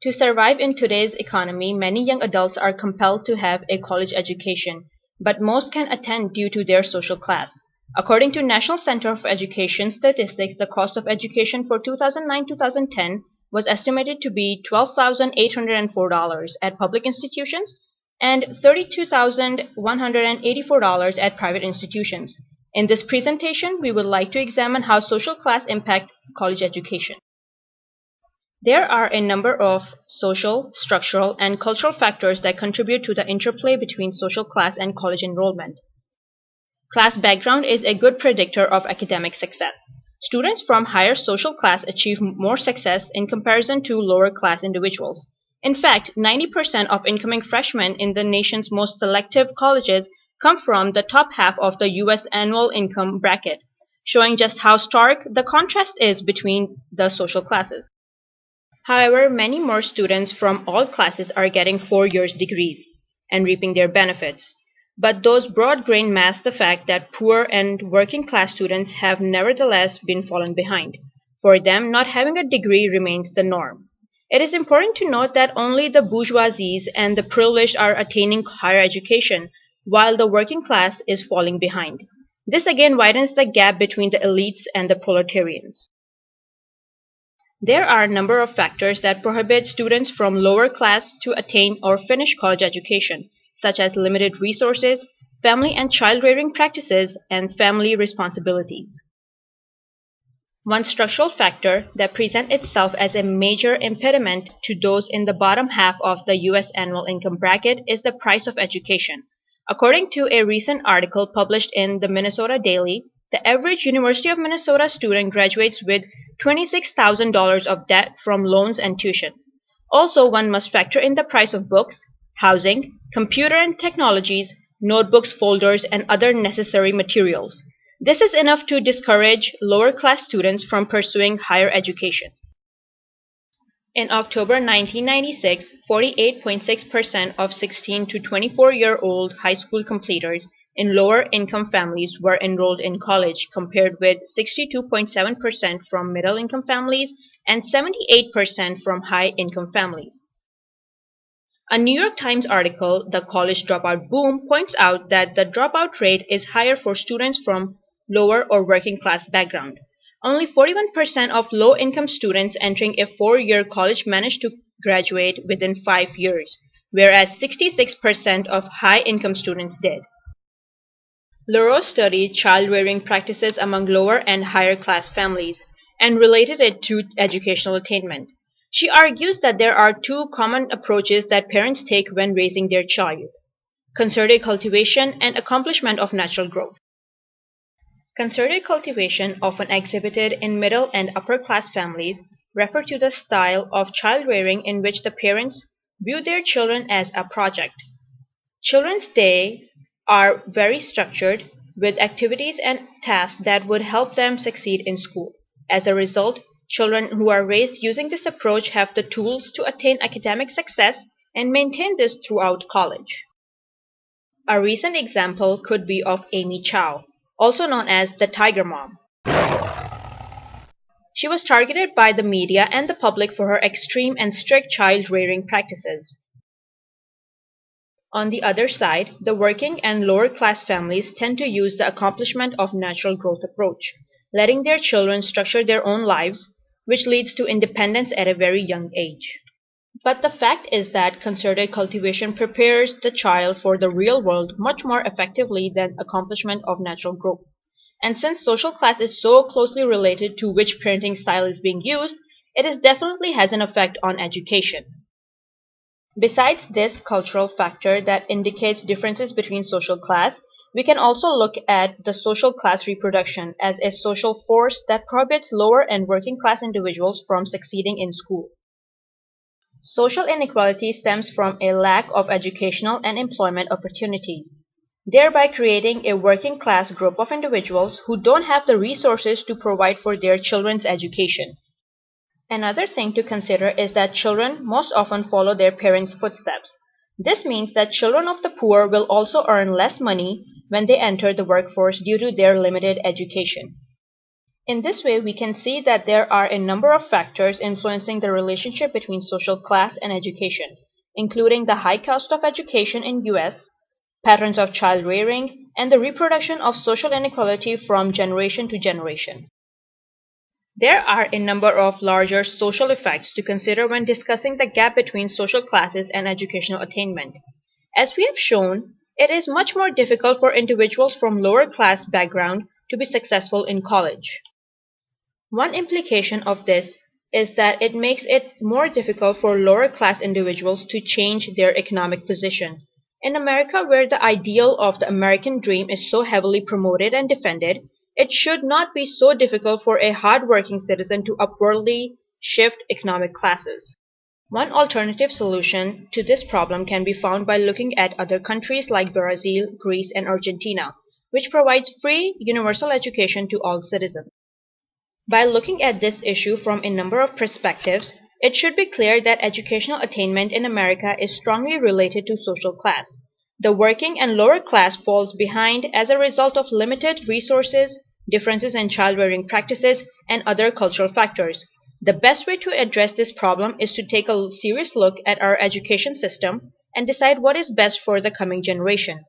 To survive in today's economy, many young adults are compelled to have a college education, but most can attend due to their social class. According to National Center for Education Statistics, the cost of education for 2009-2010 was estimated to be $12,804 at public institutions and $32,184 at private institutions. In this presentation, we would like to examine how social class impact college education. There are a number of social, structural, and cultural factors that contribute to the interplay between social class and college enrollment. Class background is a good predictor of academic success. Students from higher social class achieve more success in comparison to lower class individuals. In fact, 90% of incoming freshmen in the nation's most selective colleges come from the top half of the U.S. annual income bracket, showing just how stark the contrast is between the social classes. However, many more students from all classes are getting 4-year degrees and reaping their benefits. But those broad grain mask the fact that poor and working class students have nevertheless been fallen behind. For them, not having a degree remains the norm. It is important to note that only the bourgeoisies and the privileged are attaining higher education, while the working class is falling behind. This again widens the gap between the elites and the proletarians. There are a number of factors that prohibit students from lower class to attain or finish college education, such as limited resources, family and child-rearing practices, and family responsibilities. One structural factor that presents itself as a major impediment to those in the bottom half of the U.S. annual income bracket is the price of education. According to a recent article published in the Minnesota Daily, the average University of Minnesota student graduates with $26,000 of debt from loans and tuition. Also, one must factor in the price of books, housing, computer and technologies, notebooks, folders, and other necessary materials. This is enough to discourage lower-class students from pursuing higher education. In October 1996, 48.6% of 16 to 24-year-old high school completers in lower-income families were enrolled in college, compared with 62.7% from middle-income families and 78% from high-income families. A New York Times article, The College Dropout Boom, points out that the dropout rate is higher for students from lower or working-class background. Only 41% of low-income students entering a 4-year college managed to graduate within 5 years, whereas 66% of high-income students did. LaRose studied child-rearing practices among lower and higher-class families and related it to educational attainment. She argues that there are two common approaches that parents take when raising their child: concerted cultivation and accomplishment of natural growth. Concerted cultivation, often exhibited in middle and upper-class families, refer to the style of child-rearing in which the parents view their children as a project. Children's days are very structured, with activities and tasks that would help them succeed in school. As a result, children who are raised using this approach have the tools to attain academic success and maintain this throughout college. A recent example could be of Amy Chow, also known as the Tiger Mom. She was targeted by the media and the public for her extreme and strict child-rearing practices. On the other side, the working and lower-class families tend to use the accomplishment of natural growth approach, letting their children structure their own lives, which leads to independence at a very young age. But the fact is that concerted cultivation prepares the child for the real world much more effectively than accomplishment of natural growth. And since social class is so closely related to which parenting style is being used, it definitely has an effect on education. Besides this cultural factor that indicates differences between social class, we can also look at the social class reproduction as a social force that prohibits lower and working class individuals from succeeding in school. Social inequality stems from a lack of educational and employment opportunity, thereby creating a working class group of individuals who don't have the resources to provide for their children's education. Another thing to consider is that children most often follow their parents' footsteps. This means that children of the poor will also earn less money when they enter the workforce due to their limited education. In this way, we can see that there are a number of factors influencing the relationship between social class and education, including the high cost of education in US, patterns of child rearing, and the reproduction of social inequality from generation to generation. There are a number of larger social effects to consider when discussing the gap between social classes and educational attainment. As we have shown, it is much more difficult for individuals from lower class background to be successful in college. One implication of this is that it makes it more difficult for lower class individuals to change their economic position. In America, where the ideal of the American dream is so heavily promoted and defended, it should not be so difficult for a hard-working citizen to upwardly shift economic classes. One alternative solution to this problem can be found by looking at other countries like Brazil, Greece, and Argentina, which provides free universal education to all citizens. By looking at this issue from a number of perspectives, it should be clear that educational attainment in America is strongly related to social class. The working and lower class falls behind as a result of limited resources, differences in child-rearing practices, and other cultural factors. The best way to address this problem is to take a serious look at our education system and decide what is best for the coming generation.